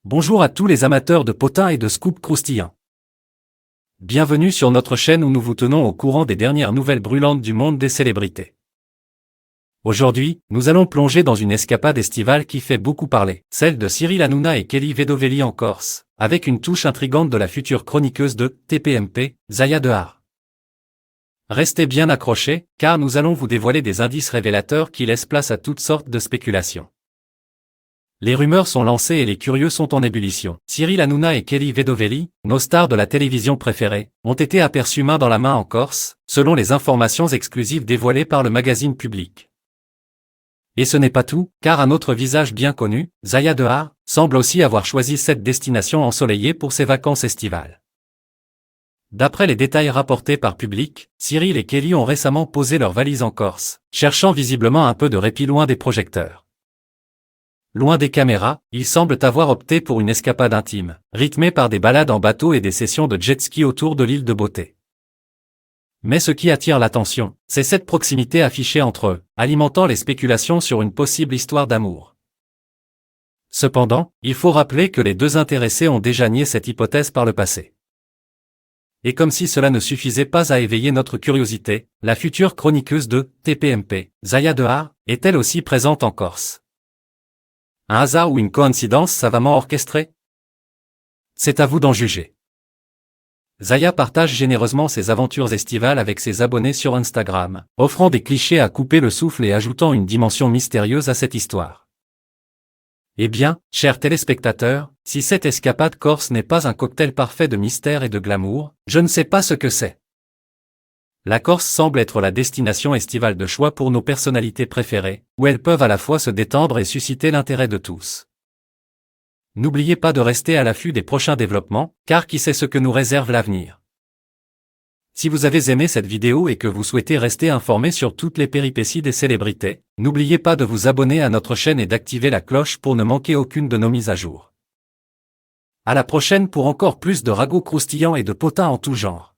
Bonjour à tous les amateurs de potins et de scoops croustillants. Bienvenue sur notre chaîne où nous vous tenons au courant des dernières nouvelles brûlantes du monde des célébrités. Aujourd'hui, nous allons plonger dans une escapade estivale qui fait beaucoup parler, celle de Cyril Hanouna et Kelly Vedovelli en Corse, avec une touche intrigante de la future chroniqueuse de TPMP, Zaya Dehar. Restez bien accrochés, car nous allons vous dévoiler des indices révélateurs qui laissent place à toutes sortes de spéculations. Les rumeurs sont lancées et les curieux sont en ébullition. Cyril Hanouna et Kelly Vedovelli, nos stars de la télévision préférées, ont été aperçus main dans la main en Corse, selon les informations exclusives dévoilées par le magazine Public. Et ce n'est pas tout, car un autre visage bien connu, Zaya Dehar, semble aussi avoir choisi cette destination ensoleillée pour ses vacances estivales. D'après les détails rapportés par Public, Cyril et Kelly ont récemment posé leurs valises en Corse, cherchant visiblement un peu de répit loin des projecteurs. Loin des caméras, ils semblent avoir opté pour une escapade intime, rythmée par des balades en bateau et des sessions de jet-ski autour de l'île de Beauté. Mais ce qui attire l'attention, c'est cette proximité affichée entre eux, alimentant les spéculations sur une possible histoire d'amour. Cependant, il faut rappeler que les deux intéressés ont déjà nié cette hypothèse par le passé. Et comme si cela ne suffisait pas à éveiller notre curiosité, la future chroniqueuse de TPMP, Zaya Dehar, est elle aussi présente en Corse. Un hasard ou une coïncidence savamment orchestrée? C'est à vous d'en juger. Zaya partage généreusement ses aventures estivales avec ses abonnés sur Instagram, offrant des clichés à couper le souffle et ajoutant une dimension mystérieuse à cette histoire. Eh bien, chers téléspectateurs, si cette escapade corse n'est pas un cocktail parfait de mystère et de glamour, je ne sais pas ce que c'est. La Corse semble être la destination estivale de choix pour nos personnalités préférées, où elles peuvent à la fois se détendre et susciter l'intérêt de tous. N'oubliez pas de rester à l'affût des prochains développements, car qui sait ce que nous réserve l'avenir. Si vous avez aimé cette vidéo et que vous souhaitez rester informé sur toutes les péripéties des célébrités, n'oubliez pas de vous abonner à notre chaîne et d'activer la cloche pour ne manquer aucune de nos mises à jour. À la prochaine pour encore plus de ragots croustillants et de potins en tout genre.